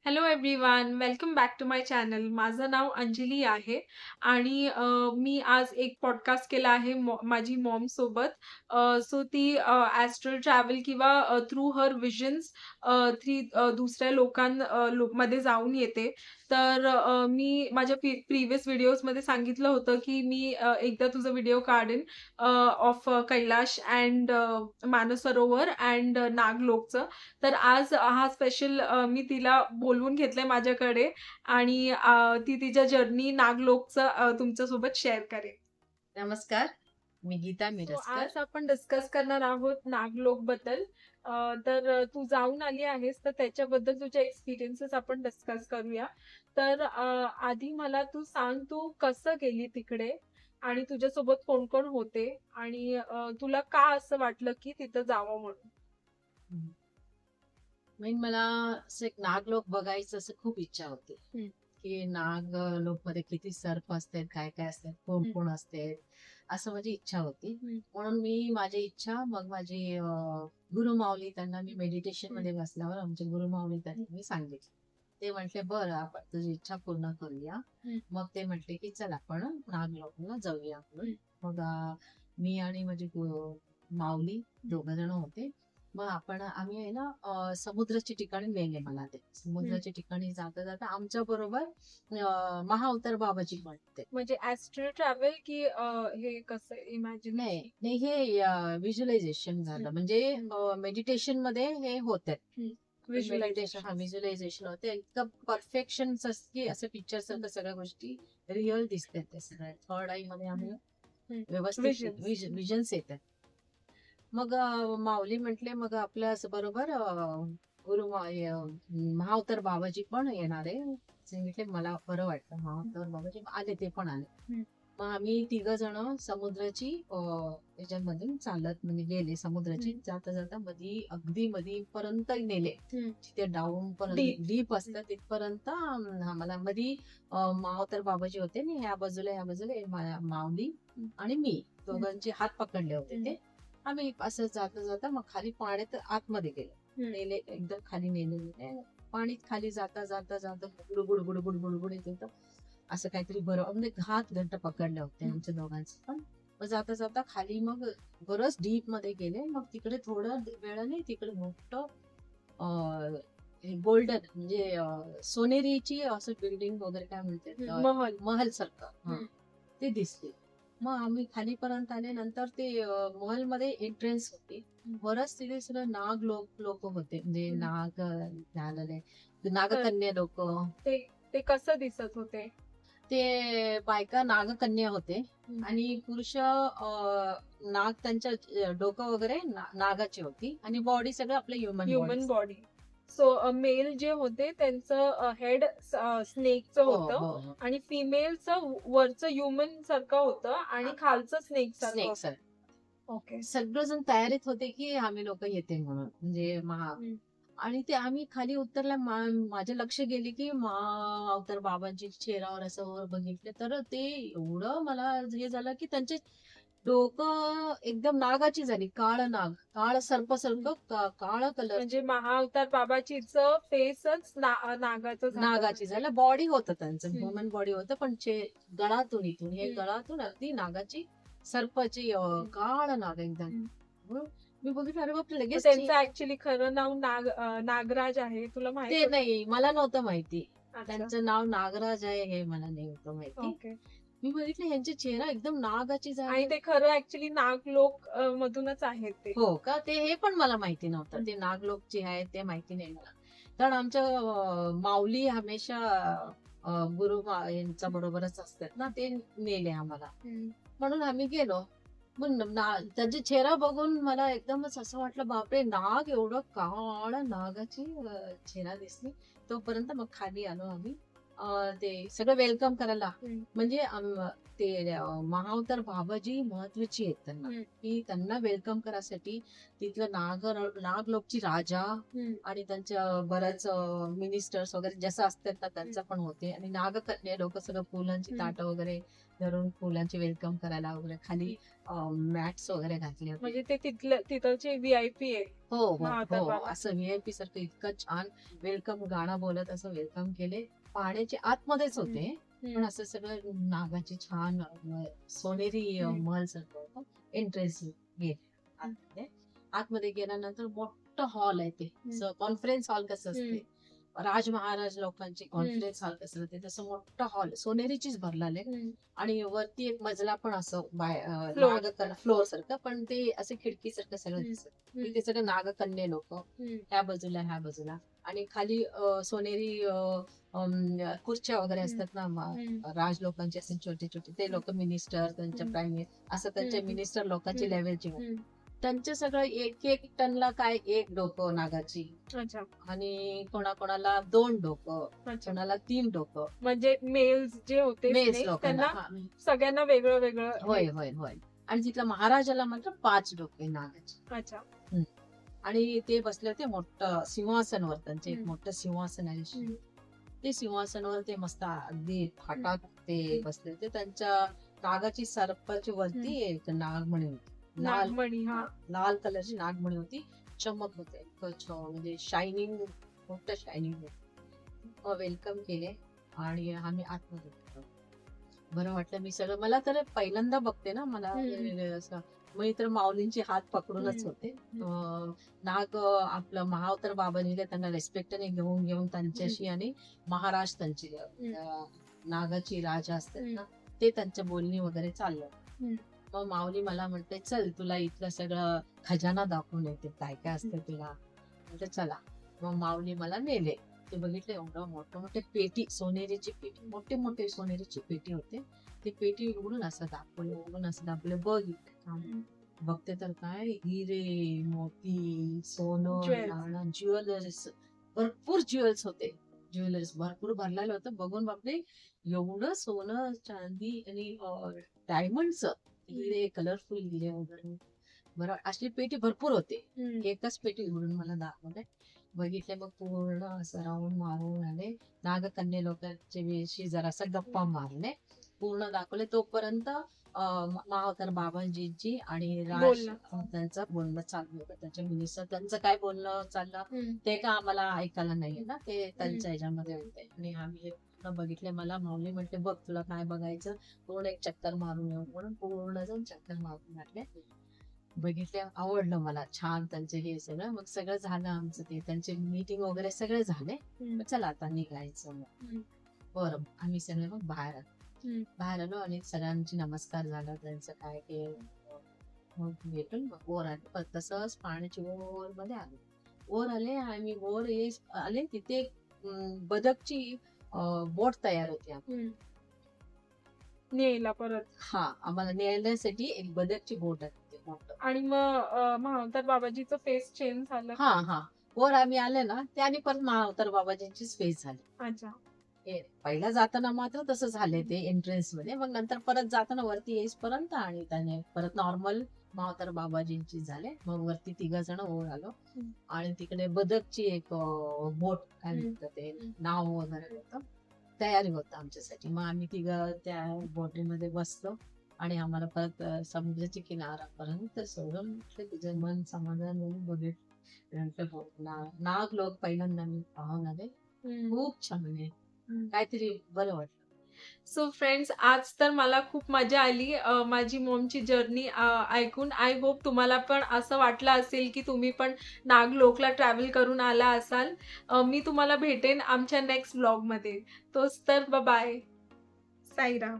Hello everyone, welcome back to my channel. माझं नाव अंजली आहे आणि मी आज एक पॉडकास्ट केला आहे माझी मॉम सोबत. सो ती ॲस्ट्रल ट्रॅव्हल किंवा थ्रू हर विजन्स दुसऱ्या मध्ये जाऊन येते. तर मी माझ्या प्रिव्हियस व्हिडिओजमध्ये सांगितलं होतं की मी एकदा तुझा व्हिडिओ काढेन of Kailash and Mansarovar and नागलोकचं. तर आज हा स्पेशल मी तिला बोलवून घेतलंय माझ्याकडे आणि ती तिच्या जर्नी नागलोकचं तुमच्यासोबत शेअर करेल. नमस्कार, मी गीता सो मिरजकर. आज आपण डिस्कस करणार आहोत नागलोक बद्दल. तर तू जाऊन आली आहेस तर त्याच्याबद्दल तुझे एक्सपिरियन्सेस आपण डिस्कस करूया. तर आधी मला तू सांग, तू कसं गेली तिकडे आणि तुझ्यासोबत कोण कोण होते आणि तुला का असं वाटलं की तिथं जावं म्हणून? मला असं एक नागलोक बघायचं असं खूप इच्छा होती की नागलोक मध्ये किती सर्प असतात, काय काय असतात, कोण कोण असते, असं माझी इच्छा होती. म्हणून मी माझी इच्छा मग माझी गुरुमाऊली त्यांना मी मेडिटेशन मध्ये बसल्यावर आमचे गुरुमाऊली त्यांनी मी सांगितले. ते म्हटले बरं आपण तुझी इच्छा पूर्ण करूया. मग ते म्हटले की चल आपण नागलोकला जाऊया म्हणून. मग मी आणि माझी माऊली दोघ जण होते. मग आम्ही आहे ना समुद्राच्या ठिकाणी नेले मला. ते समुद्राच्या ठिकाणी जाता जाता आमच्या बरोबर महाअवतार बाबाजी म्हणते. म्हणजे ॲस्ट्रल ट्रॅव्हल की हे कसं इमॅजिन? नाही नाही, हे व्हिज्युअलायझेशन झालं. म्हणजे मेडिटेशन मध्ये हे होत. व्हिज्युअलायझेशन होते. इतकं परफेक्शन की असं पिक्चर सारखं सगळ्या गोष्टी रिअल दिसतात. ते सगळ्या थर्ड आई मध्ये आम्ही व्यवस्थित विजन्स येतात. मग माऊली म्हटले मग आपल्या बरोबर महाअवतार बाबाजी पण येणार आहे. सांगितले मला बरं वाटतं. महाअवतार बाबाजी आले, ते पण आले. मग आम्ही तिघ जण समुद्राची याच्यामधून चालत म्हणजे गेले. समुद्राची जाता जाता अगदी मधी पर्यंत नेले. तिथे डाऊन पर्यंत डीप असतं तिथपर्यंत आम्हाला मधी महाअवतार बाबाजी होते आणि ह्या बाजूला माऊली आणि मी दोघांचे हात पकडले होते. ते आम्ही असं जाता जाता मग खाली पाण्यात आतमध्ये गेलो. नेले एकदम खाली नेले. पाणीत खाली जाता जाता जाता गुडगुड गुडगुड गुडगुड येत होतं. असं काहीतरी बरं म्हणजे घंट पकडले होते आमच्या दोघांचे पण. मग जाता जाता खाली मग बरंच डीप मध्ये गेले. मग तिकडे थोडं वेळाने तिकडे मोठं गोल्डन म्हणजे सोनेरीची असं बिल्डिंग वगैरे काय म्हणते महल सारखं ते दिसते. मग आम्ही खालीपर्यंत आले. नंतर ते महल मध्ये एंट्रन्स होती. बरंच तिथे सगळं नाग लोक होते. म्हणजे नागकन्या लोक. ते कसं दिसत होते? ते बायका नागकन्या होते आणि पुरुष नाग, त्यांच्या डोकं वगैरे नागाची होती आणि बॉडी सगळं आपलं ह्युमन बॉडी. सो मेल जे होते त्यांचं हेड स्नेकचं होतं आणि फिमेलचं वरचं ह्युमन सारखं होतं आणि खालचं स्नेक सारखं. ओके. सगळेजण तयारीत होते की आम्ही लोक येते म्हणून. म्हणजे आणि ते आम्ही खाली उतरल्या माझे लक्ष गेले की अवतार बाबांची चेहऱ्यावर असं वर बघितले तर ते एवढं मला हे झालं की त्यांचे डोकं एकदम नागाची झाली. काळ सर्पासारखं काळ कलर. म्हणजे महाअवतार बाबाचीच फेसच नागाची झालं. बॉडी होतं त्यांचं ह्युमन बॉडी होतं पण गळातून इथून हे गळातून अगदी नागाची सर्पाची काळ नाग एकदम. मी बघितलं अरे बापरे. लगेच त्यांचं ऍक्च्युली खरं नाव नागराज आहे. तुला माहिती? ते नाही, मला नव्हतं माहिती. त्यांचं नाव नागराज आहे हे मला नाही होतं माहिती. मी बघितलं ह्यांचे चेहरा एकदम नागाची झाली आणि ते खरं ऍक्च्युली नागलोक मधूनच आहेत ते. हो का? ते हे पण मला माहिती नव्हतं. ते नागलोकचे आहे ते माहिती नाही मला. कारण आमच्या माऊली हमेशा गुरु यांच्या बरोबरच असतात ना. ते नेले आम्हाला म्हणून आम्ही गेलो. मग त्यांचा चेहरा बघून मला एकदमच असं वाटलं बापरे, नाग एवढं काळ नागाची चेहरा दिसली. तोपर्यंत मग खाली आलो आम्ही. ते सगळं वेलकम करायला. म्हणजे ते महाअवतार बाबाजी महत्वाची आहेत त्यांना, की त्यांना वेलकम करायसाठी तिथलं नागलोकची राजा हम्म. आणि त्यांच्या बऱ्याच मिनिस्टर्स वगैरे जसं असतात ना त्यांचं पण होते. आणि नागकन्या लोक सगळं फुलांची हम्म. ताटं वगैरे धरून फुलांची वेलकम करायला वगैरे खाली मॅट्स वगैरे घातले होते. म्हणजे ते तिथलचे VIP आहे हो हो महावतार हो बाबा. असं VIP सारखं इतकं छान वेलकम गाणं बोलत असं वेलकम केले. पाण्याचे आतमध्येच होते पण असं सगळं नागाची छान सोनेरी महल सारखं होतं. एंट्रन्स गेट आतमध्ये. आतमध्ये गेल्यानंतर मोठं हॉल आहे ते, कॉन्फरन्स हॉल कसं असते राज महाराज लोकांची कॉन्फरन्स हॉल कसं असते तसं मोठं हॉल सोनेरीचीच भरलेले. आणि वरती एक मजला पण असं फ्लोअर सारखं पण ते असं खिडकी सारखं सगळं दिसत. तिथे सगळं नागकन्या लोक ह्या बाजूला आणि खाली सोनेरी खुर्च्या वगैरे असतात ना राज लोकांचे असे छोटे छोटे ते लोक मिनिस्टर त्यांच्या प्राईम मिनिस्टर असं त्यांच्या मिनिस्टर लोकांची लेवलची त्यांचे सगळं एक एक टनला काय एक डोकं नागाची. अच्छा. आणि कोणाकोणाला 2 डोकं, अच्छा. कोणाला 3 डोकं. म्हणजे मेल्स जे होते मेल्स snakes, लोकांना त्यांना सगळ्यांना वेगळं वेगळं होय होय होय. आणि तिथल्या महाराजाला मात्र 5 डोके नागाची. अच्छा. आणि ते बसले होते मोठं सिंहासनवर. त्यांचे एक मोठं सिंहासन आहे. ते सिंहासनावर ते मस्त अगदी थाटात ते बसले होते. त्यांच्या नागाची सर्पाची वरती एक नागमणी होती. नागमणी. हा. लाल कलरची नागमणी होती. चमक होते म्हणजे शायनिंग मोठं शायनिंग होतं. वेलकम केले आणि आम्ही आतमध्ये गेलो. बरं वाटलं. मी सगळं मला तर पहिल्यांदा बघते ना मला असं मी तर माऊलींचे हात पकडूनच होते. नाग आपलं महावतार बाबांनी त्यांना रेस्पेक्टने घेऊन त्यांच्याशी आणि महाराज त्यांची नागाची राजा असतात ना ते त्यांच्या बोलणी वगैरे चाललं. मग माऊली मला म्हणते चल तुला इथलं सगळं खजाना दाखवून येते काय काय असतं तुला. म्हणते चला. मग माऊली मला नेले. ते बघितले एवढं मोठे पेटी सोनेरीची पेटी मोठे मोठे सोनेरीची पेटी होते. ती पेटी उघडून असं दाखवले बघ बघते तर काय हिरे मोती सोनं नाणं ज्वेलर्स भरपूर ज्वेल्स होते. ज्वेलर्स भरपूर भरलेलं होतं. बघून बापरे एवढं सोनं चांदी आणि डायमंडचं हिरे कलरफुल हिरे वगैरे बरं अशी पेटी भरपूर होते. एकच पेटी उघडून मला दाखवले. बघितले मग पूर्ण असं राऊंड मारून आले. नागकन्या लोकांचे वेशी जरासा गप्पा मारले. पूर्ण दाखवले तोपर्यंत महावतार बाबाजींची आणि राज त्यांचं बोलणं चालू होतं. त्यांच्या मिनिस्टर त्यांचं काय बोलणं चाललं ते का आम्हाला ऐकायला नाहीये ना ते त्यांच्या ह्याच्यामध्ये होते. आणि आम्ही बघितले. मला माऊली म्हणते बघ तुला काय बघायचं पूर्ण एक चक्कर मारून येऊ म्हणून पूर्ण जाऊन चक्कर मारून टाकले. बघितले आवडलं मला छान त्यांचे हे सगळं. मग सगळं झालं आमचं ते त्यांचे मीटिंग वगैरे सगळे झाले. चला आता निघायचं. बरं आम्ही सगळे मग बाहेर आलो आणि सगळ्यांची नमस्कार झाला. त्यांचं काय ते मग भेटून मग वर आले. तसंच पाण्याची वर मध्ये आलो. वर आले आम्ही वर आले तिथे बदकची बोट तयार होती. न्यायला परत आम्हाला नेण्यासाठी एक बदकची बोट आहे. आणि मग महावतार बाबाजीचं फेस चेंज झालं. वर आम्ही आले ना त्याने परत महावतार बाबाजींची फेस झाली. अच्छा. पहिला जाताना मात्र तसं झालंय ते एंट्रन्स मध्ये. मग नंतर परत जाताना वरती येईपर्यंत आणि त्याने परत नॉर्मल महावतार बाबाजींची झाले. मग वरती 3 जण वर आलो आणि तिकडे बदकची एक बोट काय म्हणतात ते नाव वगैरे होतं तयारी होतं आमच्यासाठी. मग आम्ही 3 त्या बोटीमध्ये बसलो आणि आम्हाला परत समुद्राच्या किनाऱ्यापर्यंत सोडून तुझं मन समाधान म्हणून बघितलं. नाग लोक पहिल्यांदा मी पाहून आले. खूप छान आहे. काहीतरी बरं वाटलं. सो फ्रेंड्स आज तर मला खूप मजा आली माझी मॉमची जर्नी ऐकून. आय होप तुम्हाला पण असं वाटलं असेल की तुम्ही पण नागलोकला ट्रॅव्हल करून आला असाल. मी तुम्हाला भेटेन आमच्या नेक्स्ट ब्लॉगमध्ये. तोच तर बाय. साईराम.